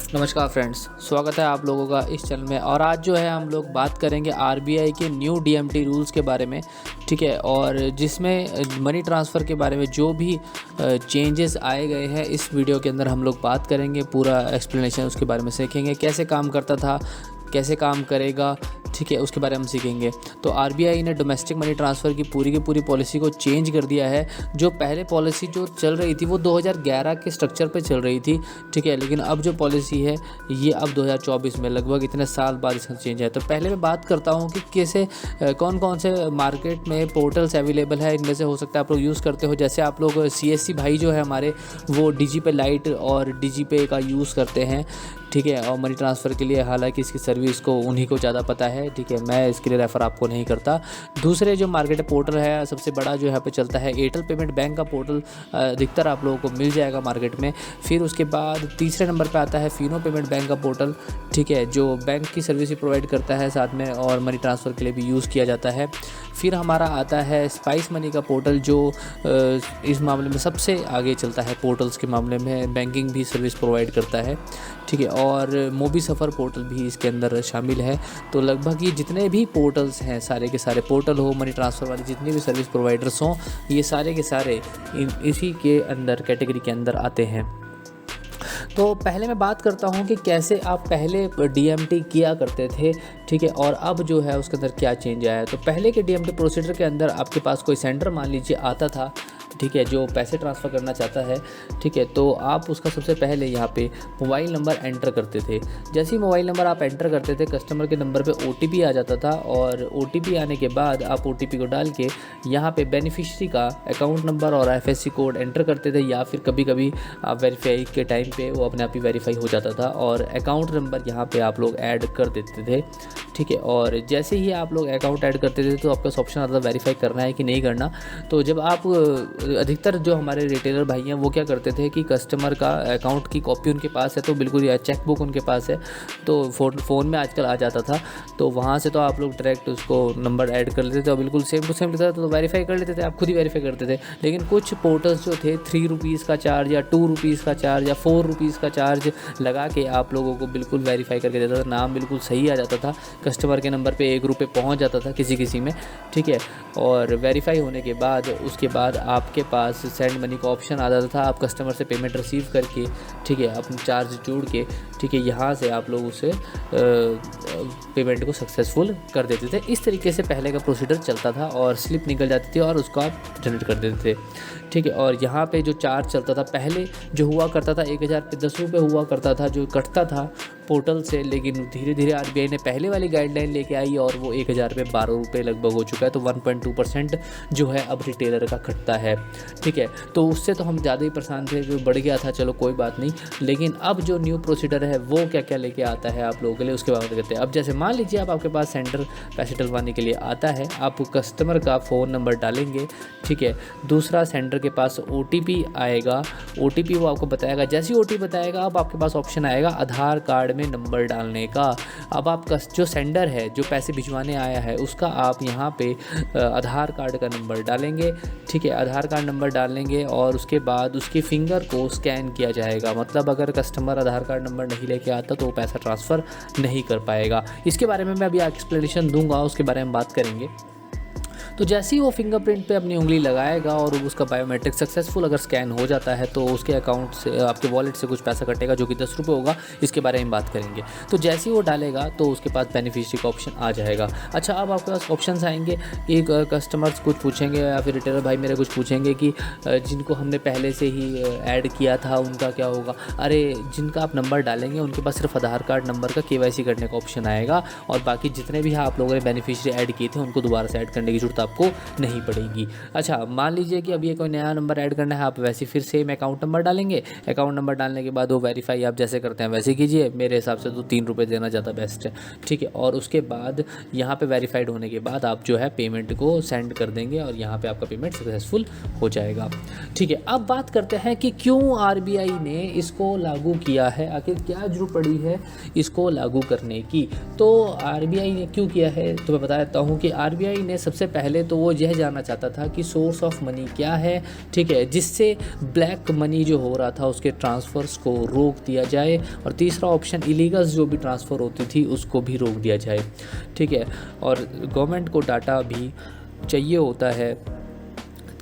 नमस्कार फ्रेंड्स, स्वागत है आप लोगों का इस चैनल में। और आज जो है हम लोग बात करेंगे आरबीआई के न्यू डीएमटी रूल्स के बारे में, ठीक है। और जिसमें मनी ट्रांसफ़र के बारे में जो भी चेंजेस आए गए हैं इस वीडियो के अंदर हम लोग बात करेंगे। पूरा एक्सप्लेनेशन उसके बारे में सीखेंगे, कैसे काम करता था, कैसे काम करेगा, ठीक है, उसके बारे में हम सीखेंगे। तो आरबीआई ने डोमेस्टिक मनी ट्रांसफ़र की पूरी पॉलिसी को चेंज कर दिया है। जो पहले पॉलिसी जो चल रही थी वो 2011 के स्ट्रक्चर पे चल रही थी, ठीक है। लेकिन अब जो पॉलिसी है ये अब 2024 में लगभग इतने साल बाद इसका चेंज है। तो पहले मैं बात करता हूँ कि कैसे कौन कौन से मार्केट में पोर्टल्स अवेलेबल है। इनमें से हो सकता है आप लोग यूज़ करते हो। जैसे आप लोग सीएससी भाई जो है हमारे, वो डीजीपे लाइट और डीजीपे का यूज़ करते हैं, ठीक है। और मनी ट्रांसफ़र के लिए हालांकि इसकी सर्विस को उन्हीं को ज़्यादा पता है, ठीक है। मैं इसके लिए रेफ़र आपको नहीं करता। दूसरे जो मार्केट पोर्टल है, सबसे बड़ा जो यहाँ पे चलता है एयरटेल पेमेंट बैंक का पोर्टल, अधिकतर आप लोगों को मिल जाएगा मार्केट में। फिर उसके बाद तीसरे नंबर पे आता है फिनो पेमेंट बैंक का पोर्टल, ठीक है, जो बैंक की सर्विस भी प्रोवाइड करता है साथ में और मनी ट्रांसफ़र के लिए भी यूज़ किया जाता है। फिर हमारा आता है स्पाइस मनी का पोर्टल, जो इस मामले में सबसे आगे चलता है। पोर्टल्स के मामले में बैंकिंग भी सर्विस प्रोवाइड करता है, ठीक है। और मोबी सफ़र पोर्टल भी इसके अंदर शामिल है। तो लगभग ये जितने भी पोर्टल्स हैं, सारे के सारे पोर्टल हो, मनी ट्रांसफ़र वाले जितने भी सर्विस प्रोवाइडर्स हों, ये सारे के सारे इसी के अंदर कैटेगरी के अंदर आते हैं। तो पहले मैं बात करता हूँ कि कैसे आप पहले डीएमटी किया करते थे, ठीक है, और अब जो है उसके अंदर क्या चेंज आया है। तो पहले के डीएमटी प्रोसीजर के अंदर आपके पास कोई सेंडर मान लीजिए आता था, ठीक है, जो पैसे ट्रांसफ़र करना चाहता है, ठीक है। तो आप उसका सबसे पहले यहाँ पे मोबाइल नंबर एंटर करते थे। जैसे ही मोबाइल नंबर आप एंटर करते थे, कस्टमर के नंबर पे ओटीपी आ जाता था और ओटीपी आने के बाद आप ओटीपी को डाल के यहाँ पे बेनिफिशियरी का अकाउंट नंबर और आईएफएससी कोड एंटर करते थे, या फिर कभी कभी आप वेरीफाई के टाइम पे वो अपने आप ही वेरीफाई हो जाता था और अकाउंट नंबर यहाँ पे आप लोग ऐड कर देते थे, ठीक है। और जैसे ही आप लोग अकाउंट ऐड करते थे तो आपका ऑप्शन आता था वेरीफाई करना है कि नहीं करना। तो जब आप अधिकतर जो हमारे रिटेलर भाई हैं वो क्या करते थे कि कस्टमर का अकाउंट की कॉपी उनके पास है, तो बिल्कुल या चेक बुक उनके पास है, तो फ़ोन में आजकल आ जाता था। तो वहाँ से तो आप लोग डायरेक्ट उसको नंबर ऐड कर लेते थे और बिल्कुल सेम टू सेम लिखता था, तो वेरीफाई कर लेते थे, आप खुद ही वेरीफाई करते थे। लेकिन कुछ पोर्टल्स जो थे 3 रुपीज़ का चार्ज या 2 रुपीज़ का चार्ज या 4 रुपीज़ का चार्ज लगा के आप लोगों को बिल्कुल वेरीफाई करके देता था। नाम बिल्कुल सही आ जाता था, कस्टमर के नंबर पे 1 रुपये पहुँच जाता था किसी में, ठीक है। और वेरीफाई होने के बाद उसके बाद आपके पास सेंड मनी का ऑप्शन आ जाता था। आप कस्टमर से पेमेंट रिसीव करके, ठीक है, अपने चार्ज जोड़ के, ठीक है, यहाँ से आप लोग उसे पेमेंट को सक्सेसफुल कर देते थे। इस तरीके से पहले का प्रोसीजर चलता था और स्लिप निकल जाती थी और उसको आप जनरेट कर देते थे, ठीक है। और यहाँ पे जो चार्ज चलता था पहले जो हुआ करता था 1000 पे 10 रुपये हुआ करता था जो कटता था पोर्टल से। लेकिन धीरे धीरे आरबीआई ने पहले वाली गाइडलाइन लेके आई और वो 1000 पे 12 रुपये लगभग हो चुका है। तो 1.2% जो है अब रिटेलर का कटता है, ठीक है। तो उससे तो हम ज़्यादा ही परेशान थे, जो बढ़ गया था, चलो कोई बात नहीं। लेकिन अब जो न्यू प्रोसीजर है वो क्या क्या लेके आता है आप लोगों के लिए, उसके बारे में करते हैं। अब जैसे मान लीजिए आपके पास सेंटर पैसे डलवाने के लिए आता है, आप कस्टमर का फ़ोन नंबर डालेंगे, ठीक है। दूसरा सेंटर के पास ओटीपी आएगा, ओटीपी वो आपको बताएगा। जैसे ही ओटीपी बताएगा अब आपके पास ऑप्शन आएगा आधार कार्ड में नंबर डालने का। अब आप जो सेंडर है, जो पैसे भिजवाने आया है, उसका आप यहाँ पे आधार कार्ड का नंबर डालेंगे, ठीक है। आधार कार्ड नंबर डालेंगे और उसके बाद उसके फिंगर को स्कैन किया जाएगा। मतलब अगर कस्टमर आधार कार्ड नंबर नहीं लेके आता तो वो पैसा ट्रांसफ़र नहीं कर पाएगा। इसके बारे में मैं अभी एक्सप्लेनेशन दूंगा, उसके बारे में बात करेंगे। तो जैसे ही वो फिंगरप्रिंट पे अपनी उंगली लगाएगा और उसका बायोमेट्रिक सक्सेसफुल अगर स्कैन हो जाता है तो उसके अकाउंट से, आपके वॉलेट से कुछ पैसा कटेगा जो कि 10 रुपये होगा। इसके बारे में बात करेंगे। तो जैसे ही वो डालेगा तो उसके पास बेनिफिशियरी का ऑप्शन आ जाएगा। अच्छा, अब आपके पास ऑप्शंस आएंगे कि कस्टमर्स कुछ पूछेंगे या फिर रिटेलर भाई मेरे कुछ पूछेंगे कि जिनको हमने पहले से ही ऐड किया था उनका क्या होगा। अरे, जिनका आप नंबर डालेंगे उनके पास सिर्फ आधार कार्ड नंबर का केवाईसी करने का ऑप्शन आएगा और बाकी जितने भी आप लोगों ने बेनिफिशियरी ऐड किए थे उनको दोबारा से ऐड करने की जरूरत आपको नहीं पड़ेगी। अच्छा, मान लीजिए कि अब ये कोई नया नंबर ऐड करना है, आप वैसे फिर सेम अकाउंट नंबर डालेंगे। अकाउंट नंबर डालने के बाद वो वेरीफाई आप जैसे करते हैं वैसे कीजिए। मेरे हिसाब से तो 3 रुपये देना ज़्यादा बेस्ट है, ठीक है। और उसके बाद यहाँ पे वेरीफाइड होने के बाद आप जो है पेमेंट को सेंड कर देंगे और यहाँ पे आपका पेमेंट सक्सेसफुल हो जाएगा, ठीक है। अब बात करते हैं कि क्यों आरबीआई ने इसको लागू किया है, आखिर क्या जरूरत पड़ी है इसको लागू करने की। तो आरबीआई ने क्यों किया है तो मैं बता देता हूँ कि आरबीआई ने सबसे पहले पहले तो वो यह जानना चाहता था कि सोर्स ऑफ मनी क्या है, ठीक है, जिससे ब्लैक मनी जो हो रहा था उसके ट्रांसफ़र्स को रोक दिया जाए, और तीसरा ऑप्शन इलीगल्स जो भी ट्रांसफ़र होती थी उसको भी रोक दिया जाए, ठीक है। और गवर्नमेंट को डाटा भी चाहिए होता है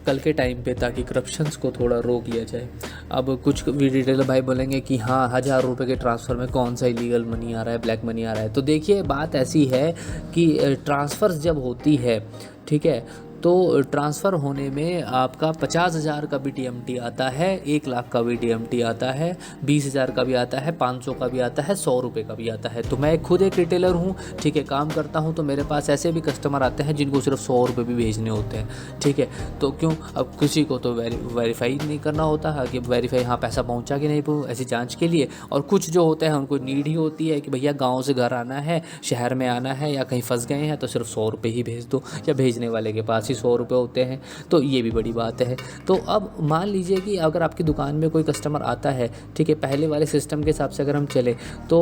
कल के टाइम पे ताकि करप्शंस को थोड़ा रोक लिया जाए। अब कुछ भी रिटेलर भाई बोलेंगे कि हाँ 1000 रुपये के ट्रांसफ़र में कौन सा इलीगल मनी आ रहा है, ब्लैक मनी आ रहा है। तो देखिए बात ऐसी है कि ट्रांसफ़र्स जब होती है, ठीक है, तो ट्रांसफ़र होने में आपका 50,000 का भी TMT आता है, 1 लाख का भी TMT आता है, 20,000 का भी आता है, 500 का भी आता है, 100 रुपये का भी आता है। तो मैं खुद एक रिटेलर हूँ, ठीक है, काम करता हूँ, तो मेरे पास ऐसे भी कस्टमर आते हैं जिनको सिर्फ 100 रुपये भी भेजने होते हैं, ठीक है। तो क्यों, अब किसी को तो वेरीफाई नहीं करना होता है कि वेरीफाई हाँ पैसा पहुँचा कि नहीं, ऐसी जाँच के लिए। और कुछ जो होते हैं उनको नीड ही होती है कि भैया गाँव से घर आना है, शहर में आना है, या कहीं फंस गए हैं तो सिर्फ 100 रुपये ही भेज दो, या भेजने वाले के पास ही 100 रुपये होते हैं। तो ये भी बड़ी बात है। तो अब मान लीजिए कि अगर आपकी दुकान में कोई कस्टमर आता है, ठीक है, पहले वाले सिस्टम के हिसाब से अगर हम चले तो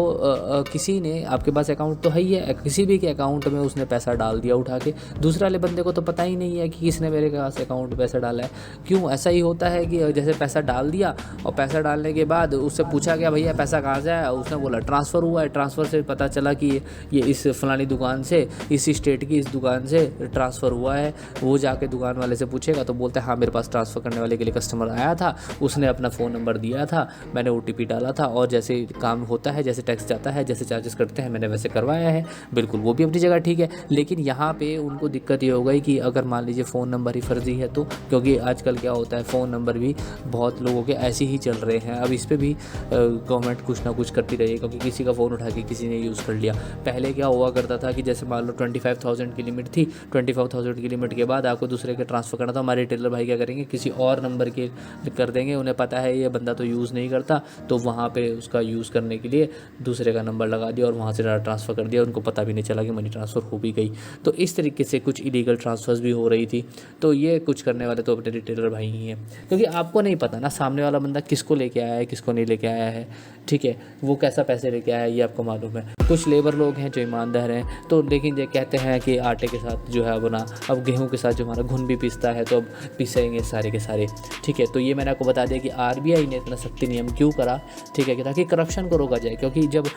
किसी ने आपके पास अकाउंट तो है ही है, किसी भी के अकाउंट में उसने पैसा डाल दिया उठा के, दूसरे वाले बंदे को तो पता ही नहीं है कि किसने मेरे पास अकाउंट में पैसा डाला है। क्यों ऐसा ही होता है कि जैसे पैसा डाल दिया और पैसा डालने के बाद उससे पूछा गया भैया पैसा कहाँ से आया, उसने बोला ट्रांसफ़र हुआ है, ट्रांसफ़र से पता चला कि ये इस फलानी दुकान से, इस स्टेट की इस दुकान से ट्रांसफ़र हुआ है। वो जाके दुकान वाले से पूछेगा तो बोलते हैं हाँ मेरे पास ट्रांसफ़र करने वाले के लिए कस्टमर आया था, उसने अपना फ़ोन नंबर दिया था, मैंने OTP डाला था, और जैसे काम होता है, जैसे टैक्स जाता है, जैसे चार्जेस कटते हैं, मैंने वैसे करवाया है। बिल्कुल वो भी अपनी जगह ठीक है, लेकिन यहाँ पे उनको दिक्कत ये हो गई कि अगर मान लीजिए फ़ोन नंबर ही फर्जी है तो, क्योंकि आजकल क्या होता है फ़ोन नंबर भी बहुत लोगों के ऐसे ही चल रहे हैं। अब इस पर भी गवर्नमेंट कुछ ना कुछ करती रही है, क्योंकि किसी का फ़ोन उठा के किसी ने यूज़ कर लिया। पहले क्या हुआ करता था कि जैसे मान लो 25,000 की लिमिट थी, 25,000 की लिमिट के बाद आपको दूसरे के ट्रांसफ़र करना था, हमारे रिटेलर भाई क्या करेंगे किसी और नंबर के कर देंगे, उन्हें पता है ये बंदा तो यूज़ नहीं करता, तो वहाँ पे उसका यूज़ करने के लिए दूसरे का नंबर लगा दिया और वहाँ से डाटा ट्रांसफ़र कर दिया, उनको पता भी नहीं चला कि मनी ट्रांसफ़र हो भी गई। तो इस तरीके से कुछ इलीगल ट्रांसफ़र्स भी हो रही थी। तो ये कुछ करने वाले तो अपने रिटेलर भाई ही हैं, क्योंकि आपको नहीं पता ना सामने वाला बंदा किसको लेके आया है, किसको नहीं लेके आया है, ठीक है, वो कैसा पैसे लेके आया है ये आपको मालूम है। कुछ लेबर लोग हैं जो ईमानदार हैं, तो लेकिन ये कहते हैं कि आटे के साथ जो है बना, अब गेहूँ के साथ जो हमारा घुन भी पिसता है तो अब पिसेंगे सारे के सारे, ठीक है। तो ये मैंने आपको बता दिया कि RBI ने इतना सख्ती नियम क्यों करा, ठीक है, ताकि करप्शन को रोका जाए। क्योंकि जब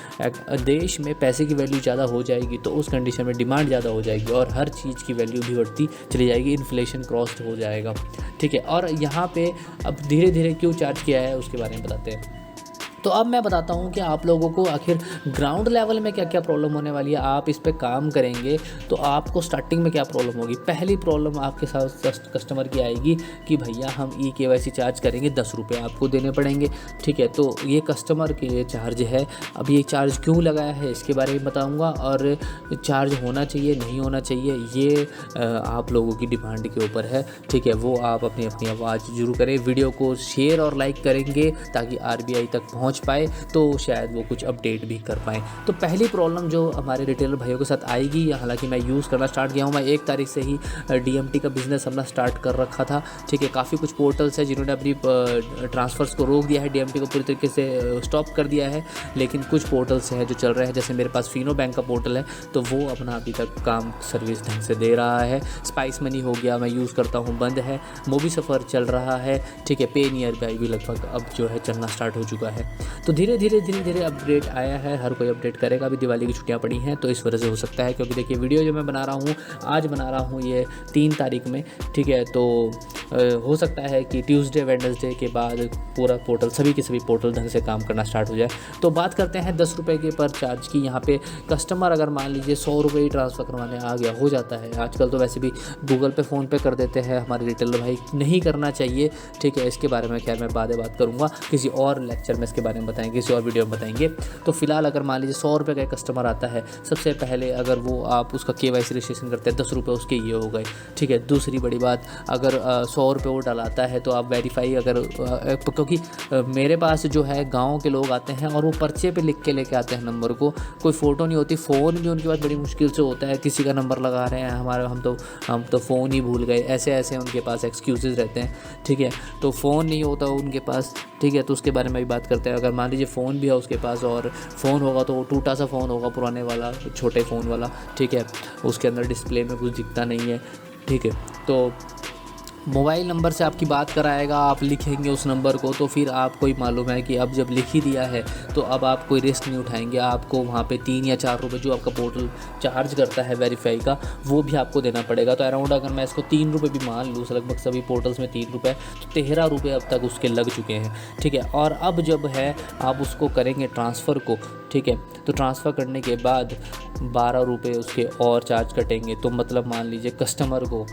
देश में पैसे की वैल्यू ज़्यादा हो जाएगी तो उस कंडीशन में डिमांड ज़्यादा हो जाएगी और हर चीज़ की वैल्यू भी बढ़ती चली जाएगी, इन्फ्लेशन क्रॉस हो जाएगा, ठीक है। और यहाँ पे अब धीरे धीरे क्यों चार्ज किया है उसके बारे में बताते हैं। तो अब मैं बताता हूँ कि आप लोगों को आखिर ग्राउंड लेवल में क्या क्या प्रॉब्लम होने वाली है। आप इस पे काम करेंगे तो आपको स्टार्टिंग में क्या प्रॉब्लम होगी। पहली प्रॉब्लम आपके साथ कस्टमर की आएगी कि भैया हम KYC चार्ज करेंगे, 10 रुपये आपको देने पड़ेंगे, ठीक है। तो ये कस्टमर के लिए चार्ज है। अब ये चार्ज क्यों लगाया है इसके बारे में बताऊँगा, और चार्ज होना चाहिए नहीं होना चाहिए ये आप लोगों की डिमांड के ऊपर है, ठीक है। वो आप अपनी अपनी आवाज़ जरूर करें, वीडियो को शेयर और लाइक करेंगे ताकि RBI तक पहुँच पाए तो शायद वो कुछ अपडेट भी कर पाएँ। तो पहली प्रॉब्लम जो हमारे रिटेलर भाइयों के साथ आएगी, हालांकि मैं यूज़ करना स्टार्ट किया हूँ, मैं 1 तारीख से ही DMT का बिज़नेस अपना स्टार्ट कर रखा था, ठीक है। काफ़ी कुछ पोर्टल्स है जिन्होंने अपनी ट्रांसफ़र्स को रोक दिया है, DMT को पूरी तरीके से स्टॉप कर दिया है, लेकिन कुछ पोर्टल्स हैं जो चल रहे हैं। जैसे मेरे पास फिनो बैंक का पोर्टल है तो वो अपना अभी तक काम सर्विस ढंग से दे रहा है। स्पाइस मनी हो गया, मैं यूज़ करता हूँ, बंद है। मोबी सफ़र चल रहा है, ठीक है। पे नियर बाई भी लगभग अब जो है चलना स्टार्ट हो चुका है। तो धीरे धीरे अपडेट आया है, हर कोई अपडेट करेगा। अभी दिवाली की छुट्टियां पड़ी हैं तो इस वजह से हो सकता है, क्योंकि देखिए वीडियो जो मैं बना रहा हूँ आज बना रहा हूँ ये 3 तारीख में, ठीक है। तो हो सकता है कि ट्यूसडे वेडनेसडे के बाद पूरा पोर्टल सभी के सभी पोर्टल ढंग से काम करना स्टार्ट हो जाए। तो बात करते हैं 10 रुपये के पर चार्ज की। यहाँ पे कस्टमर अगर मान लीजिए 100 रुपये ही ट्रांसफ़र करवाने आ गया, हो जाता है आजकल तो वैसे भी गूगल पे फ़ोन पे कर देते हैं हमारे रिटेलर भाई, नहीं करना चाहिए, ठीक है। इसके बारे में खैर मैं बाद में बात करूँगा, किसी और लेक्चर में इसके बारे में बताएंगे, किसी और वीडियो में बताएंगे। तो फिलहाल अगर मान लीजिए 100 रुपये का कस्टमर आता है, सबसे पहले अगर वो आप उसका KYC रजिस्ट्रेशन करते हैं 10 रुपये उसके ये हो गए, ठीक है। दूसरी बड़ी बात, अगर 100 रुपये वो डलाता है तो आप वेरीफाई अगर क्योंकि मेरे पास जो है गाँव के लोग आते हैं और वो पर्चे पे लिख के लेके आते हैं नंबर को, कोई फ़ोटो नहीं होती, फ़ोन भी उनके पास बड़ी मुश्किल से होता है, किसी का नंबर लगा रहे हैं हमारा, हम तो फ़ोन ही भूल गए, ऐसे उनके पास एक्सक्यूज़ रहते हैं, ठीक है। तो फ़ोन नहीं होता उनके पास, ठीक है। तो उसके बारे में भी बात करते हैं। अगर मान लीजिए फ़ोन भी है उसके पास और फ़ोन होगा तो वो टूटा सा फ़ोन होगा, पुराने वाला, छोटे फ़ोन वाला, ठीक है। उसके अंदर डिस्प्ले में कुछ दिखता नहीं है, ठीक है। तो मोबाइल नंबर से आपकी बात कराएगा, आप लिखेंगे उस नंबर को, तो फिर आपको ही मालूम है कि अब जब लिख ही दिया है तो अब आप कोई रिस्क नहीं उठाएंगे। आपको वहाँ पे 3 या 4 रुपये जो आपका पोर्टल चार्ज करता है वेरीफाई का, वो भी आपको देना पड़ेगा। तो अराउंड अगर मैं इसको 3 रुपये भी मान लूँ, लगभग सभी पोर्टल्स में 3 रुपये, तो 13 रुपये अब तक उसके लग चुके हैं, ठीक है। और अब जब है आप उसको करेंगे ट्रांसफ़र को, ठीक है, तो ट्रांसफ़र करने के बाद 12 रुपये उसके और चार्ज कटेंगे। तो मतलब मान लीजिए कस्टमर को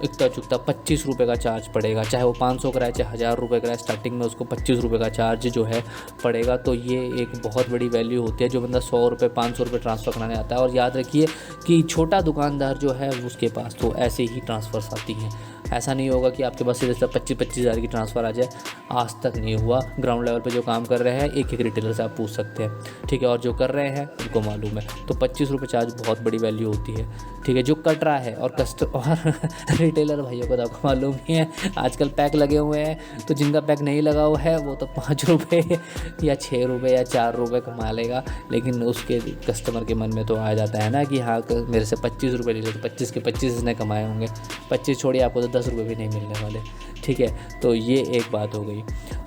इतना चुकता 25 रुपये का चार्ज पड़ेगा, चाहे वो 500 कराए चाहे 1000 रुपये कराए, स्टार्टिंग में उसको 25 रुपये का चार्ज जो है पड़ेगा। तो ये एक बहुत बड़ी वैल्यू होती है जो बंदा 100 रुपये 500 रुपये ट्रांसफ़र कराने आता है। और याद रखिए कि छोटा दुकानदार जो है उसके पास तो ऐसे ही ट्रांसफ़र्स आती हैं, ऐसा नहीं होगा कि आपके पास सीधे 25 हज़ार की ट्रांसफ़र आ जाए, आज तक नहीं हुआ। ग्राउंड लेवल पे जो काम कर रहे हैं एक रिटेलर से आप पूछ सकते हैं, ठीक है, और जो कर रहे हैं उनको मालूम है। तो 25 रुपये चार्ज बहुत बड़ी वैल्यू होती है, ठीक है, जो कट रहा है। और रिटेलर भाइयों को तो आपको मालूम ही है, आजकल पैक लगे हुए हैं, तो जिनका पैक नहीं लगा हुआ है वो तो 5 रुपये या 6 रुपये या 4 रुपये कमा लेगा, लेकिन उसके कस्टमर के मन में तो आ जाता है ना कि हाँ मेरे से 25 रुपये ले लो, तो 25 के 25 इसने कमाए होंगे, 25 छोड़िए आपको तो 10 रुपये भी नहीं मिलने वाले, ठीक है। तो ये एक बात हो गई।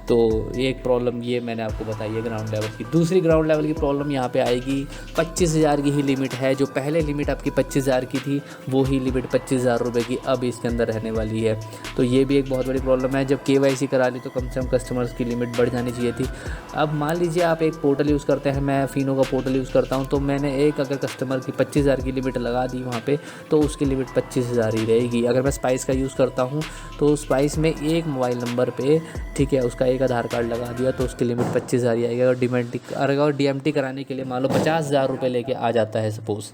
तो एक प्रॉब्लम ये मैंने आपको बताई है ग्राउंड लेवल की। दूसरी ग्राउंड लेवल की प्रॉब्लम यहाँ पे आएगी, 25,000 की ही लिमिट है। जो पहले लिमिट आपकी 25,000 की थी वो ही लिमिट 25,000 रुपये की अब इसके अंदर रहने वाली है। तो ये भी एक बहुत बड़ी प्रॉब्लम है। जब KYC करा ली तो कम से कम कस्टमर्स की लिमिट बढ़ जानी चाहिए थी। अब मान लीजिए आप एक पोर्टल यूज़ करते हैं, मैं फिनो का पोर्टल यूज़ करता हूँ, तो मैंने एक अगर कस्टमर की 25,000 की लिमिट लगा दी वहाँ पर, तो उसकी लिमिट 25,000 ही रहेगी। अगर मैं स्पाइस का यूज़ करता हूँ तो स्पाइस में एक मोबाइल नंबर पे, ठीक है, उसका एक आधार कार्ड लगा दिया तो उसकी लिमिट 25,000 ही आएगी। अगर DMT कराने के लिए मान लो 50,000 रुपये लेके आ जाता है सपोज़,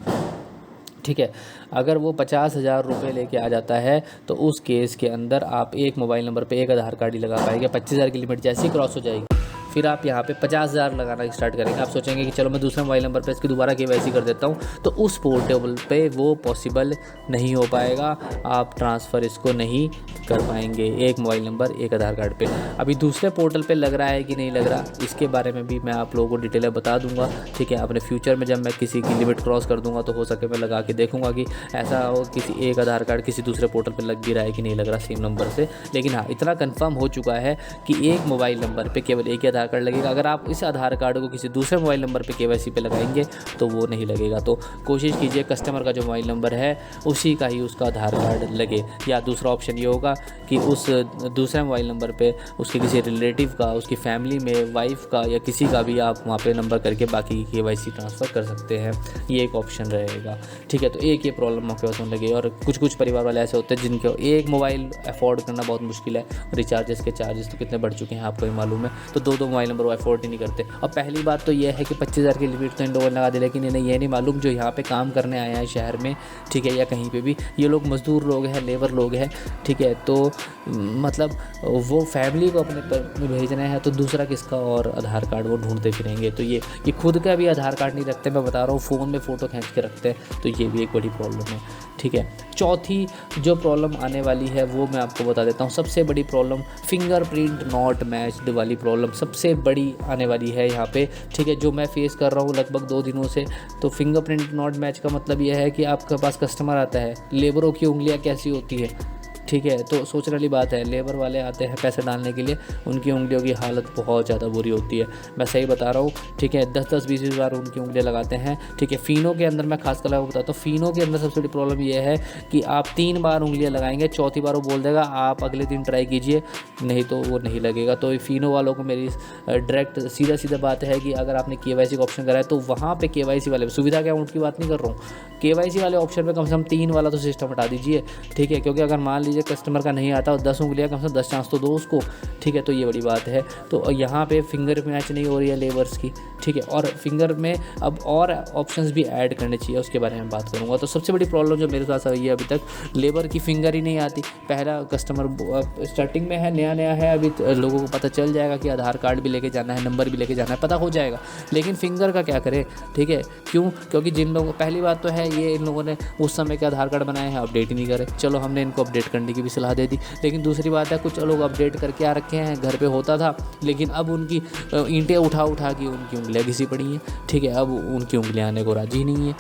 ठीक है, अगर वो 50,000 रुपये लेके आ जाता है तो उस केस के अंदर आप एक मोबाइल नंबर पे एक आधार कार्ड ही लगा पाएंगे। 25,000 की लिमिट जैसे ही क्रॉस हो जाएगी फिर आप यहाँ पे 50,000 लगाना स्टार्ट करेंगे। आप सोचेंगे कि चलो मैं दूसरे मोबाइल नंबर पे इसकी दोबारा KYC कर देता हूँ, तो उस पोर्टेबल पे वो पॉसिबल नहीं हो पाएगा, आप ट्रांसफ़र इसको नहीं कर पाएंगे एक मोबाइल नंबर एक आधार कार्ड पे। अभी दूसरे पोर्टल पे लग रहा है कि नहीं लग रहा, इसके बारे में भी मैं आप लोगों को डिटेल बता दूंगा, ठीक है। अपने फ्यूचर में जब मैं किसी की लिमिट क्रॉस कर दूंगा तो हो सके मैं लगा के देखूंगा कि ऐसा हो किसी एक आधार कार्ड किसी दूसरे पोर्टल पे लग भी रहा है कि नहीं लग रहा सेम नंबर से। लेकिन हाँ, इतना कन्फर्म हो चुका है कि एक मोबाइल नंबर पर केवल एक ही आधार कार्ड लगेगा। अगर आप इस आधार कार्ड को किसी दूसरे मोबाइल नंबर पे KYC पे लगाएंगे तो वो नहीं लगेगा। तो कोशिश कीजिए कस्टमर का जो मोबाइल नंबर है उसी का ही उसका आधार कार्ड लगे। या दूसरा ऑप्शन ये होगा कि उस दूसरे मोबाइल नंबर पे उसके किसी रिलेटिव का, उसकी फैमिली में वाइफ का या किसी का भी आप वहाँ पे नंबर करके बाकी KYC ट्रांसफ़र कर सकते हैं, ये एक ऑप्शन रहेगा, ठीक है। तो एक ये प्रॉब्लम आपके पास होने लगी। और कुछ परिवार वाले ऐसे होते हैं जिनके एक मोबाइल अफोर्ड करना बहुत मुश्किल है, रिचार्जेस के चार्जेस तो कितने बढ़ चुके हैं आपको ही मालूम है, तो 2 मोबाइल नंबर वो अफोर्ड ही नहीं करते। अब पहली बात तो ये है कि 25,000 की लिमिट तो इन लोगों ने लगा दी, लेकिन इन्हें ये नहीं मालूम जो यहाँ पे काम करने आए हैं शहर में, ठीक है, या कहीं पे भी, ये लोग मज़दूर लोग हैं, लेबर लोग हैं, ठीक है। तो मतलब वो फैमिली को अपने पर भेजना है तो दूसरा किसका और आधार कार्ड वो ढूंढते फिरेंगे। तो ये खुद का भी आधार कार्ड नहीं रखते, मैं बता रहा हूँ, फ़ोन में फ़ोटो खींच के रखते हैं। तो ये भी एक बड़ी प्रॉब्लम है, ठीक है। चौथी जो प्रॉब्लम आने वाली है वो मैं आपको बता देता हूँ। सबसे बड़ी प्रॉब्लम फिंगरप्रिंट नॉट मैच्ड वाली प्रॉब्लम सबसे बड़ी आने वाली है यहाँ पे, ठीक है, जो मैं फेस कर रहा हूँ लगभग 2 दिनों से। तो फिंगरप्रिंट नॉट मैच का मतलब यह है कि आपके पास कस्टमर आता है, लेबरों की उंगलियाँ कैसी होती है, ठीक है। तो सोचने वाली बात है, लेबर वाले आते हैं पैसे डालने के लिए, उनकी उंगलियों की हालत बहुत ज़्यादा बुरी होती है, मैं सही बता रहा हूँ, ठीक है। 10-10 20-20 बार उनकी उंगलियाँ लगाते हैं, ठीक है। फिनो के अंदर मैं खास कर आपको बताता हूँ, फिनो के अंदर सबसे बड़ी प्रॉब्लम ये है कि आप 3 बार उंगलियाँ लगाएंगे, चौथी बार वो बोल देगा आप अगले दिन ट्राई कीजिए, नहीं तो वो नहीं लगेगा। तो फिनो वालों को मेरी डायरेक्ट सीधा बात है कि अगर आपने KYC का ऑप्शन कराया तो वहाँ पर KYC वाले सुविधा के अकाउंट की बात नहीं कर रहा हूँ, KYC वाले ऑप्शन पर कम से कम 3 वाला तो सिस्टम हटा दीजिए, ठीक है। क्योंकि अगर मान लीजिए कस्टमर का नहीं आता और 10 उंगलियाँ कम से कम 10 चांस तो दो उसको, ठीक है। तो ये बड़ी बात है। तो यहाँ पे फिंगर मैच नहीं हो रही है लेबर्स की, ठीक है। और फिंगर में अब और ऑप्शंस भी ऐड करने चाहिए, उसके बारे में बात करूँगा। तो सबसे बड़ी प्रॉब्लम जो मेरे साथ आई है अभी तक, लेबर की फिंगर ही नहीं आती। पहला कस्टमर स्टार्टिंग में है, नया है, अभी लोगों को पता चल जाएगा कि आधार कार्ड भी लेके जाना है, नंबर भी लेके जाना है, पता हो जाएगा, लेकिन फिंगर का क्या करें, ठीक है। क्यों? क्योंकि जिन लोगों, पहली बात तो है ये इन लोगों ने उस समय के आधार कार्ड बनाए हैं, अपडेट ही नहीं करे, चलो हमने इनको अपडेट करने की भी सलाह दे दी। लेकिन दूसरी बात है कुछ लोग अपडेट करके आ रखे हैं, घर पे होता था, लेकिन अब उनकी ईंटें उठा के उनकी उंगलियां घिसी पड़ी हैं, ठीक है। अब उनकी उंगलियां आने को राजी नहीं है।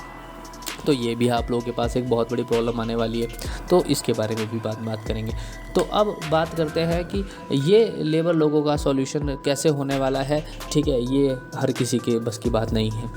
तो ये भी आप लोगों के पास एक बहुत बड़ी प्रॉब्लम आने वाली है, तो इसके बारे में भी बात करेंगे। तो अब बात करते हैं कि ये लेबर लोगों का सॉल्यूशन कैसे होने वाला है। ठीक है, ये हर किसी के बस की बात नहीं है।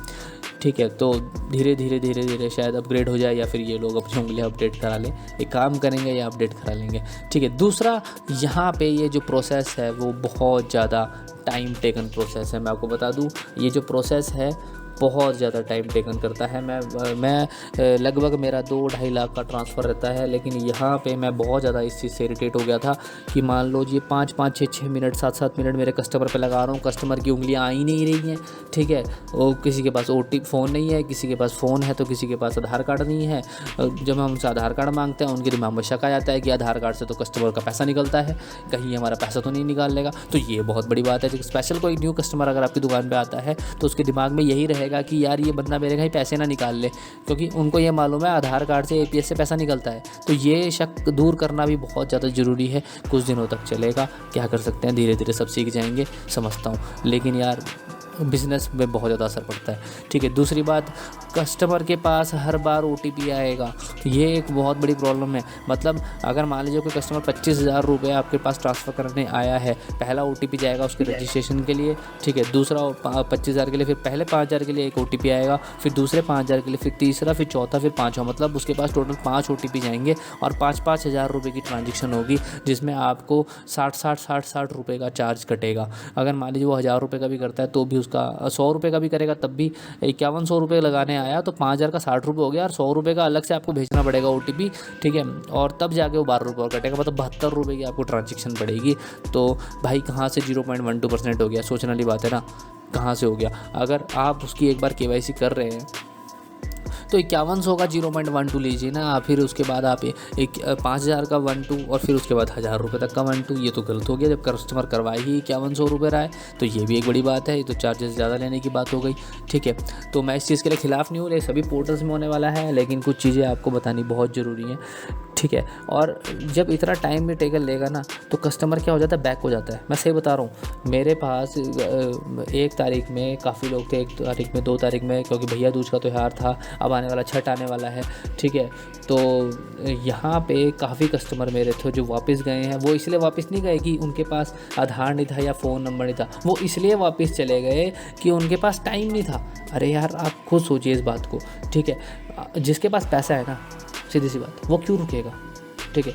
ठीक है, तो धीरे धीरे शायद अपग्रेड हो जाए, या फिर ये लोग अपनी उंगलियां अपडेट करा लें, एक काम करेंगे या अपडेट करा लेंगे। ठीक है, दूसरा यहाँ पे ये जो प्रोसेस है वो बहुत ज़्यादा टाइम टेकन प्रोसेस है। मैं आपको बता दूँ, ये जो प्रोसेस है बहुत ज़्यादा टाइम टेकन करता है। मैं लगभग मेरा 2-2.5 लाख का ट्रांसफ़र रहता है, लेकिन यहाँ पे मैं बहुत ज़्यादा इस चीज़ से इरिटेट हो गया था कि मान लो जी 5-5, 6-6 मिनट, 7-7 मिनट मेरे कस्टमर पे लगा रहा हूँ, कस्टमर की उंगलियाँ आ ही नहीं रही हैं। ठीक है, वो किसी के पास OTP फ़ोन नहीं है, किसी के पास फ़ोन है तो किसी के पास आधार कार्ड नहीं है। जब हम उनसे आधार कार्ड मांगते हैं, उनके दिमाग में शक आ जाता है कि आधार कार्ड से तो कस्टमर का पैसा निकलता है, कहीं हमारा पैसा तो नहीं निकाल लेगा। तो ये बहुत बड़ी बात है। स्पेशल कोई न्यू कस्टमर अगर आपकी दुकान पर आता है तो उसके दिमाग में यही रहेगा कि यार ये बंदा मेरे कहीं पैसे ना निकाल ले, क्योंकि उनको ये मालूम है आधार कार्ड से APS से पैसा निकलता है। तो ये शक दूर करना भी बहुत ज़्यादा ज़रूरी है। कुछ दिनों तक चलेगा, क्या कर सकते हैं, धीरे धीरे सब सीख जाएंगे, समझता हूँ, लेकिन यार बिज़नेस में बहुत ज़्यादा असर पड़ता है। ठीक है, दूसरी बात, कस्टमर के पास हर बार OTP आएगा, तो ये एक बहुत बड़ी प्रॉब्लम है। मतलब अगर मान लीजिए कोई कस्टमर 25,000 रुपये आपके पास ट्रांसफ़र करने आया है, पहला OTP जाएगा उसके रजिस्ट्रेशन के लिए। ठीक है, दूसरा 25,000 के लिए, फिर पहले 5,000 के लिए एक OTP आएगा, फिर दूसरे 5,000 के लिए, फिर तीसरा, फिर चौथा, फिर पाँचवा। मतलब उसके पास टोटल 5 OTP जाएंगे और 5-5 हज़ार रुपये की ट्रांजेक्शन होगी, जिसमें आपको 60 रुपये का चार्ज कटेगा। अगर मान लीजिए वो 1,000 रुपये का भी करता है तो भी उसका 100 रुपये का भी करेगा तब भी 5100 रुपये लगाने आया, तो 5,000 का 60 रुपये हो गया, और 100 रुपये का अलग से आपको भेजना पड़ेगा OTP। ठीक है, और तब जाके वो 12 रुपये और कटेगा, मतलब 72 रुपये की आपको ट्रांजेक्शन पड़ेगी। तो भाई कहाँ से 0.12% हो गया, सोचने वाली बात है ना, कहाँ से हो गया। अगर आप उसकी एक बार KYC कर रहे हैं तो 5100 का 0.12 लीजिए ना, फिर उसके बाद आप एक 5,000 का 12 और फिर उसके बाद 1,000 रुपये तक का 12। ये तो गलत हो गया, जब कस्टमर करवाए ही 5100 रुपये रहा है, तो ये भी एक बड़ी बात है। ये तो चार्जेस ज़्यादा लेने की बात हो गई। ठीक है, तो मैं इस चीज़ के लिए ख़िलाफ़ नहीं हूँ, ये सभी पोर्टल्स में होने वाला है, लेकिन कुछ चीज़ें आपको बतानी बहुत ज़रूरी है। ठीक है, और जब इतना टाइम भी टेकन लेगा ना तो कस्टमर क्या हो जाता है, बैक हो जाता है। मैं सही बता रहा हूँ, मेरे पास 1 तारीख में काफ़ी लोग थे, 1 तारीख में, 2 तारीख में, क्योंकि भैया दूज का त्यौहार था, अब आने वाला छठ आने वाला है। ठीक है, तो यहाँ पे काफ़ी कस्टमर मेरे थे जो वापस गए हैं। वो इसलिए वापस नहीं गए कि उनके पास आधार नहीं था या फ़ोन नंबर नहीं था, वो इसलिए वापस चले गए कि उनके पास टाइम नहीं था। अरे यार, आप खुद सोचिए इस बात को। ठीक है, जिसके पास पैसा है ना, सीधी सी बात, वो क्यों रुकेगा। ठीक है,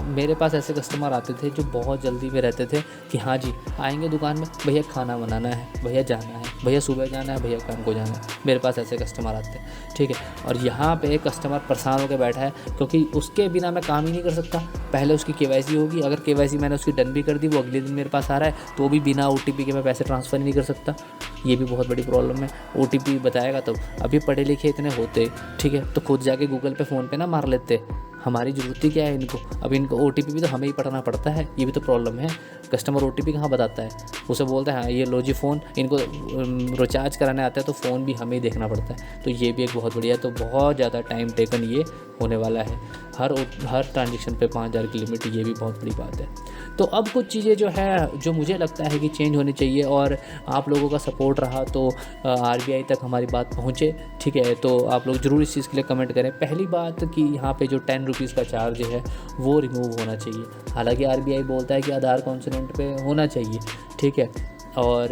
मेरे पास ऐसे कस्टमर आते थे जो बहुत जल्दी में रहते थे कि हाँ जी आएंगे दुकान में, भैया खाना बनाना है, भैया जाना है, भैया सुबह जाना है, भैया काम को जाना है। मेरे पास ऐसे कस्टमर आते हैं। ठीक है, और यहाँ पे एक कस्टमर परेशान होकर बैठा है क्योंकि उसके बिना मैं काम ही नहीं कर सकता। पहले उसकी KYC होगी, अगर KYC मैंने उसकी डन भी कर दी, वो अगले दिन मेरे पास आ रहा है तो भी बिना OTP के मैं पैसे ट्रांसफ़र ही नहीं कर सकता। ये भी बहुत बड़ी प्रॉब्लम है। OTP बताएगा तब। अभी पढ़े लिखे इतने होते, ठीक है, तो खुद जाके गूगल पे, फ़ोन पे ना मार लेते। हमारी ज़रूरत ही क्या है इनको। अब इनको OTP भी तो हमें ही पढ़ना पड़ता है, ये भी तो प्रॉब्लम है। कस्टमर OTP कहाँ बताता है, उसे बोलता है हाँ ये लो जी फ़ोन। इनको रिचार्ज कराने आता है तो फ़ोन भी हमें ही देखना पड़ता है। तो ये भी एक बहुत बढ़िया, तो बहुत ज़्यादा टाइम टेकन ये होने वाला है। हर ट्रांजेक्शन पे 5,000 की लिमिट, ये भी बहुत बड़ी बात है। तो अब कुछ चीज़ें जो है जो मुझे लगता है कि चेंज होनी चाहिए, और आप लोगों का सपोर्ट रहा तो RBI तक हमारी बात पहुँचे। ठीक है, तो आप लोग ज़रूर इस चीज़ के लिए कमेंट करें। पहली बात कि यहाँ पे जो 10 रुपीज़ का चार्ज है वो रिमूव होना चाहिए। हालांकि RBI बोलता है कि आधार कॉन्सोनेंट पे होना चाहिए। ठीक है, और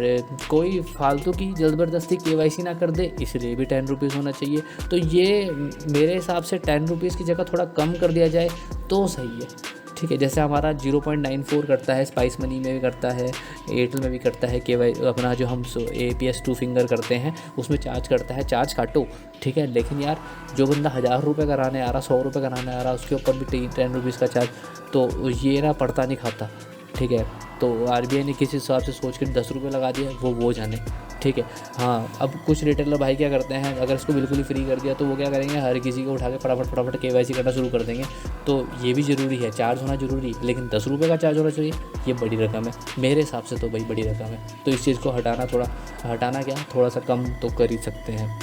कोई फालतू की जबरदस्ती KYC ना कर दे, इसलिए भी 10 रुपीज़ होना चाहिए। तो ये मेरे हिसाब से 10 रुपीज़ की जगह थोड़ा कम कर दिया जाए तो सही है। ठीक है, जैसे हमारा 0.94 करता है, स्पाइस मनी में भी करता है, एयरटेल में भी करता है, अपना जो हम APS 2 फिंगर करते हैं उसमें चार्ज करता है, चार्ज काटो। ठीक है, लेकिन यार जो बंदा 1,000 रुपये कराने आ रहा, 100 रुपये कराने आ रहा, उसके ऊपर भी 10 रुपीज़ का चार्ज, तो ये ना पड़ता नहीं खाता। ठीक है, तो RBI ने किस हिसाब से सोच कर 10 रुपये लगा दिया, वो जाने। ठीक है, हाँ, अब कुछ रिटेलर भाई क्या करते हैं, अगर इसको बिल्कुल ही फ्री कर दिया तो वो क्या करेंगे, हर किसी को उठा के फटाफट KYC करना शुरू कर देंगे। तो ये भी ज़रूरी है, चार्ज होना ज़रूरी है, लेकिन 10 रुपये का चार्ज होना चाहिए, ये बड़ी रकम है मेरे हिसाब से। तो भाई बड़ी रकम है, तो इस चीज़ को हटाना क्या, थोड़ा सा कम तो कर ही सकते हैं।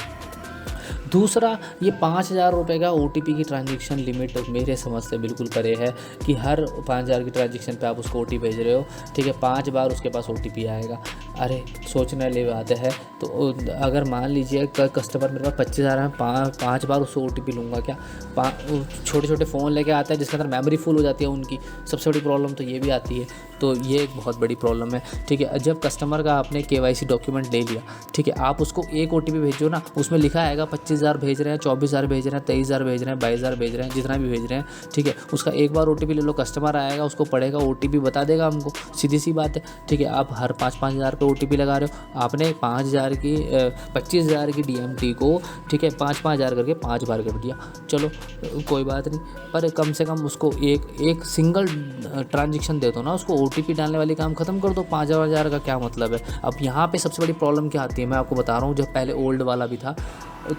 दूसरा, ये 5,000 रुपये का OTP की ट्रांजेक्शन लिमिट मेरे समझ से बिल्कुल परे है कि हर 5,000 की ट्रांजेक्शन पे आप उसको OTP भेज रहे हो, ठीक है, 5 बार उसके पास OTP आएगा। अरे सोचने वाली बात है। तो अगर मान लीजिए कस्टमर मेरे पास 25,000 में 5 बार उससे OTP लूँगा क्या? छोटे छोटे फ़ोन लेके आता है जिसके अंदर मेमोरी फुल हो जाती है उनकी, सबसे बड़ी प्रॉब्लम तो ये भी आती है। तो ये एक बहुत बड़ी प्रॉब्लम है, ठीक है। जब कस्टमर का आपने KYC डॉक्यूमेंट ले लिया, ठीक है, आप उसको एक OTP भेजो ना, उसमें लिखा आएगा 25,000 भेज रहे हैं, 24,000 भेज रहे हैं, 23,000 भेज रहे हैं, 22,000 भेज रहे हैं, जितना भी भेज रहे हैं, ठीक है। उसका एक बार OTP ले लो, कस्टमर आएगा, उसको पढ़ेगा, OTP बता देगा हमको, सीधी सी बात है, ठीक है। आप हर 5,000 पे OTP लगा रहे हो, आपने 25,000 की DMT को, ठीक है, 5,000 करके 5 बार कर दिया, चलो कोई बात नहीं, पर कम से कम उसको एक सिंगल ट्रांजेक्शन दे दो ना, उसको OTP डालने वाली काम खत्म कर दो। 5,000 का क्या मतलब है? अब यहाँ पे सबसे बड़ी प्रॉब्लम क्या आती है, मैं आपको बता रहा हूँ। जब पहले ओल्ड वाला भी था,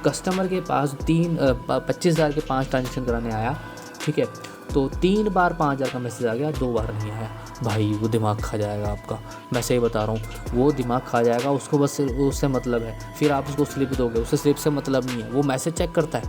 कस्टमर के पास 25,000 के 5 ट्रांजेक्शन कराने आया, ठीक है, तो 3 बार 5,000 का मैसेज आ गया, 2 बार नहीं आया। भाई वो दिमाग खा जाएगा आपका, मैं सही बता रहा हूँ, वो दिमाग खा जाएगा। उसको बस उससे मतलब है, फिर आप उसको स्लिप दोगे, उससे स्लिप से मतलब नहीं है, वो मैसेज चेक करता है,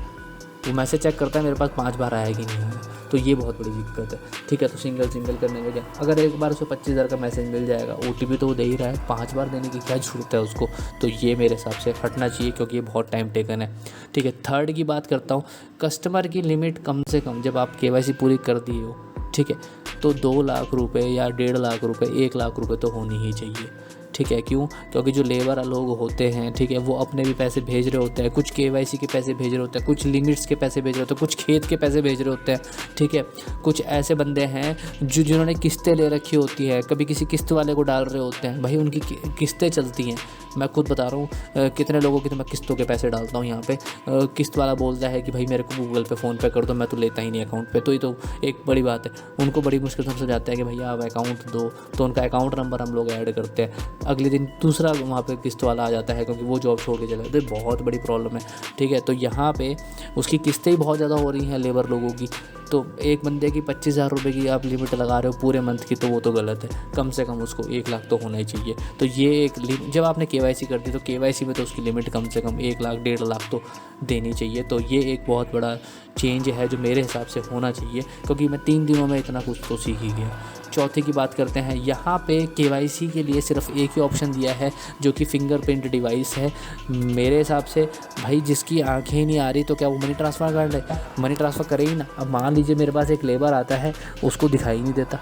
मेरे पास 5 बार आया कि नहीं आया। तो ये बहुत बड़ी दिक्कत है, ठीक है। तो सिंगल करने में क्या, अगर एक बार उसको 25,000 का मैसेज मिल जाएगा, OTP तो वो दे ही रहा है, 5 बार देने की क्या ज़रूरत है उसको? तो ये मेरे हिसाब से हटना चाहिए, क्योंकि ये बहुत टाइम टेकन है, ठीक है। थर्ड की बात करता हूँ, कस्टमर की लिमिट कम से कम, जब आप KYC पूरी कर दिए हो, ठीक है, तो 2 लाख रुपये या 1.5 लाख रुपये, 1 लाख रुपये तो होनी ही चाहिए, ठीक है। क्यों? क्योंकि जो लेबर लोग होते हैं, ठीक है, वो अपने भी पैसे भेज रहे होते हैं, कुछ KYC के पैसे भेज रहे होते हैं, कुछ लिमिट्स के पैसे भेज रहे होते हैं, कुछ खेत के पैसे भेज रहे होते हैं, ठीक है। कुछ ऐसे बंदे हैं जिन्होंने किस्तें ले रखी होती है, कभी किसी किस्त वाले को डाल रहे होते हैं, भाई उनकी किस्तें चलती हैं। मैं खुद बता रहा हूँ, कितने लोगों की तो मैं किस्तों के पैसे डालता हूँ यहाँ पे। किस्त वाला बोलता है कि भाई मेरे को गूगल पे फ़ोन पे कर दो, मैं तो लेता ही नहीं अकाउंट पे, तो ये तो एक बड़ी बात है। उनको बड़ी मुश्किल से समझाते हैं कि भैया आप अकाउंट दो, तो उनका अकाउंट नंबर हम लोग ऐड करते हैं, अगले दिन दूसरा वहाँ पे किस्त वाला आ जाता है, क्योंकि वो जॉब छोड़ के चला जाता है। बहुत बड़ी प्रॉब्लम है, ठीक है। तो यहाँ पे उसकी किस्तें ही बहुत ज़्यादा हो रही हैं लेबर लोगों की। तो एक बंदे की 25,000 रुपये की आप लिमिट लगा रहे हो पूरे मंथ की, तो वो तो गलत है। कम से कम उसको 1 लाख तो होना ही चाहिए। तो ये एक जब आपने KYC कर दी, तो KYC में तो उसकी लिमिट कम से कम 1 लाख 1.5 लाख तो देनी चाहिए। तो ये एक बहुत बड़ा चेंज है जो मेरे हिसाब से होना चाहिए, क्योंकि मैं 3 दिनों में इतना कुछ तो सीख ही गया। चौथी की बात करते हैं, यहाँ पे KYC के लिए सिर्फ एक ही ऑप्शन दिया है, जो कि फिंगरप्रिंट डिवाइस है। मेरे हिसाब से भाई जिसकी आंखें ही नहीं आ रही, तो क्या वो मनी ट्रांसफ़र कर ले? मनी ट्रांसफ़र करे ही ना। अब मान लीजिए मेरे पास एक लेबर आता है, उसको दिखाई नहीं देता,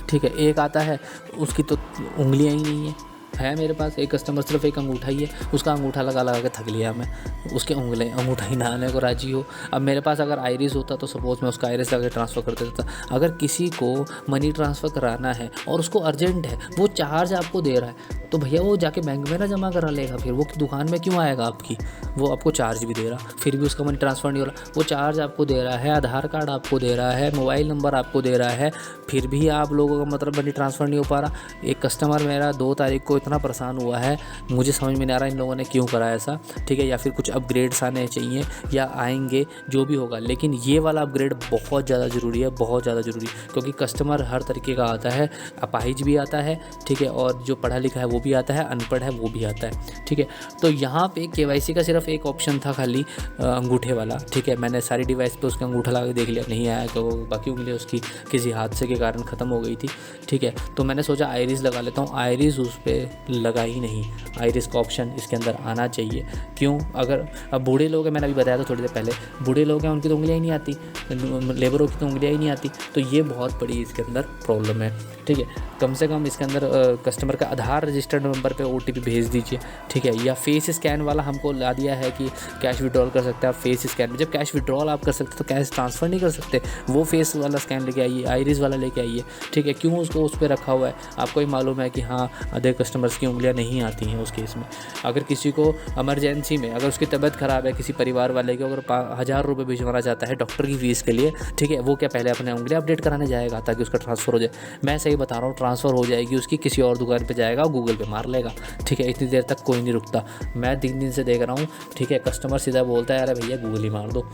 ठीक है। एक आता है, उसकी तो उंगलियां ही नहीं है मेरे पास एक कस्टमर, सिर्फ एक अंगूठा ही है, उसका अंगूठा लगा के थक लिया मैं, उसके अंगूठा ही नहाने को राजी हो। अब मेरे पास अगर आइरिस होता तो सपोज़ मैं उसका आइरिस लगा ट्रांसफ़र कर देता। अगर किसी को मनी ट्रांसफ़र कराना है और उसको अर्जेंट है, वो चार्ज आपको दे रहा है, तो भैया वो जाके बैंक में ना जमा करा लेगा, फिर वो दुकान में क्यों आएगा आपकी? वो आपको चार्ज भी दे रहा, फिर भी उसका मनी ट्रांसफ़र नहीं हो रहा। वो चार्ज आपको दे रहा है, आधार कार्ड आपको दे रहा है, मोबाइल नंबर आपको दे रहा है, फिर भी आप लोगों का मतलब मनी ट्रांसफ़र नहीं हो पा रहा। एक कस्टमर मेरा 2 तारीख को इतना परेशान हुआ है, मुझे समझ में नहीं आ रहा इन लोगों ने क्यों करा ऐसा, ठीक है। या फिर कुछ अपग्रेड्स आने चाहिए या आएंगे, जो भी होगा, लेकिन ये वाला अपग्रेड बहुत ज़्यादा ज़रूरी है, बहुत ज़्यादा ज़रूरी, क्योंकि कस्टमर हर तरीके का आता है, अपाहिज भी आता है, ठीक है, और जो पढ़ा लिखा है वो भी आता है, अनपढ़ है वो भी आता है, ठीक है। तो यहाँ पे KYC का सिर्फ एक ऑप्शन था खाली, अंगूठे वाला, ठीक है। मैंने सारी डिवाइस पे उसका अंगूठा लगा के देख लिया, नहीं आया, तो बाकी उंगलियाँ उसकी किसी हादसे के कारण ख़त्म हो गई थी, ठीक है। तो मैंने सोचा आइरिस लगा लेता हूँ, आइरिस उस पर लगा ही नहीं। आइरिस का ऑप्शन इसके अंदर आना चाहिए। क्यों? अगर अब बूढ़े लोग हैं, मैंने अभी बताया था थोड़ी देर पहले, बूढ़े लोग हैं, उनकी तो उंगलियाँ ही नहीं आती, लेबरों की तो उंगलियाँ ही नहीं आती, तो ये बहुत बड़ी इसके अंदर प्रॉब्लम है, ठीक है। कम से कम इसके अंदर कस्टमर का आधार रजिस्टर्ड नंबर पे OTP भेज दीजिए, ठीक है। या फेस स्कैन वाला हमको ला दिया है कि कैश विड्रॉल कर सकते हैं आप फेस स्कैन में। जब कैश विड्रॉल आप कर सकते तो कैश ट्रांसफ़र नहीं कर सकते, वो फेस वाला स्कैन लेके आइए, आइरिस वाला लेके आइए, ठीक है। क्यों उसको उस पर रखा हुआ है? आपको ही मालूम है कि हाँ आधे कस्टमर्स की उंगलियाँ नहीं आती हैं उस केस में। अगर किसी को इमरजेंसी में, अगर उसकी तबीयत ख़राब है, किसी परिवार वाले को अगर 1,000 रुपये भिजवाना चाहता है डॉक्टर की फ़ीस के लिए, ठीक है, वो क्या पहले अपने उंगलियाँ अपडेट कराने जाएगा ताकि उसका ट्रांसफ़र हो जाए? मैं सही बता रहा हूँ, ट्रांसफ़र हो जाएगी उसकी, किसी और दुकान पे जाएगा, गूगल पे मार लेगा, ठीक है। इतनी देर तक कोई नहीं रुकता। मैं 3 दिन से देख रहा हूँ, ठीक है, कस्टमर सीधा बोलता है अरे भैया गूगल ही मार दो,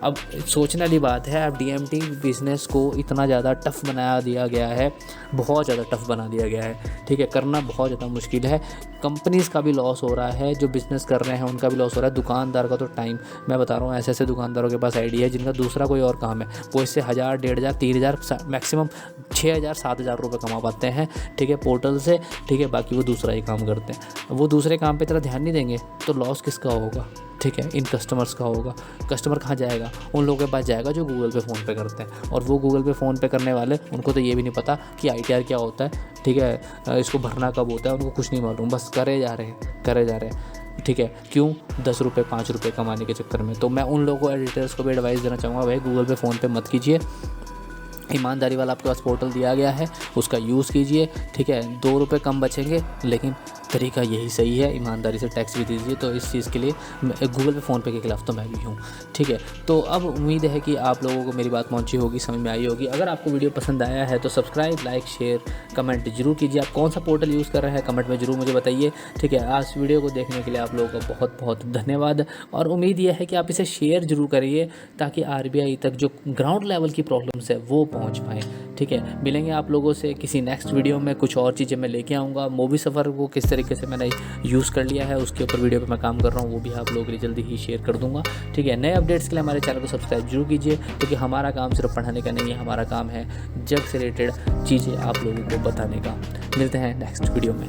अब सोचने वाली बात है, अब डीएमटी बिज़नेस को इतना ज़्यादा टफ़ बना दिया गया है, बहुत ज़्यादा टफ़ बना दिया गया है, ठीक है, करना बहुत ज़्यादा मुश्किल है। कंपनीज़ का भी लॉस हो रहा है, जो बिज़नेस कर रहे हैं उनका भी लॉस हो रहा है, दुकानदार का तो टाइम, मैं बता रहा हूँ ऐसे ऐसे दुकानदारों के पास आइडिया है जिनका दूसरा कोई और काम है, वो इससे 1000, 1500, 3000, मैक्सिमम 6000, 7000 रुपये कमा पाते हैं, ठीक है, पोर्टल से, ठीक है, बाकी वो दूसरा ही काम करते हैं। वो दूसरे काम पे इतना ध्यान नहीं देंगे तो लॉस किसका होगा, ठीक है, इन कस्टमर्स का होगा। कस्टमर कहाँ जाएगा? उन लोगों के पास जाएगा जो गूगल पे फ़ोन पे करते हैं, और वो गूगल पे फ़ोन पे करने वाले, उनको तो ये भी नहीं पता कि ITR क्या होता है, ठीक है, इसको भरना कब होता है, उनको कुछ नहीं मालूम, बस करे जा रहे हैं, ठीक है। क्यों? 10 रुपये 5 रुपये कमाने के चक्कर में। तो मैं उन लोगों को, एडिटर्स को भी एडवाइस देना चाहूँगा, भाई गूगल पे फ़ोन पे मत कीजिए, ईमानदारी वाला आपके पास पोर्टल दिया गया है, उसका यूज़ कीजिए, ठीक है, 2 रुपये कम बचेंगे, लेकिन तरीका यही सही है, ईमानदारी से टैक्स भी दीजिए। तो इस चीज़ के लिए गूगल पे फ़ोन पे के खिलाफ तो मैं भी हूँ, ठीक है। तो अब उम्मीद है कि आप लोगों को मेरी बात पहुँची होगी, समझ में आई होगी। अगर आपको वीडियो पसंद आया है तो सब्सक्राइब, लाइक, शेयर, कमेंट जरूर कीजिए। आप कौन सा पोर्टल यूज़ कर रहे हैं कमेंट में ज़रूर मुझे बताइए, ठीक है। आज वीडियो को देखने के लिए आप लोगों का बहुत बहुत धन्यवाद, और उम्मीद यह है कि आप इसे शेयर जरूर करिए ताकि RBI तक जो ग्राउंड लेवल की प्रॉब्लम्स है वो पहुँच पाएँ, ठीक है। मिलेंगे आप लोगों से किसी नेक्स्ट वीडियो में, कुछ और चीज़ें मैं लेके आऊँगा। मूवी सफ़र को किस तरीके से मैंने यूज़ कर लिया है उसके ऊपर वीडियो पे मैं काम कर रहा हूँ, वो भी आप लोगों के लिए जल्दी ही शेयर कर दूँगा, ठीक है। नए अपडेट्स के लिए हमारे चैनल को सब्सक्राइब जरूर कीजिए, क्योंकि हमारा काम सिर्फ पढ़ाने का नहीं है, हमारा काम है जग से रिलेटेड चीज़ें आप लोगों को बताने का। मिलते हैं नेक्स्ट वीडियो में।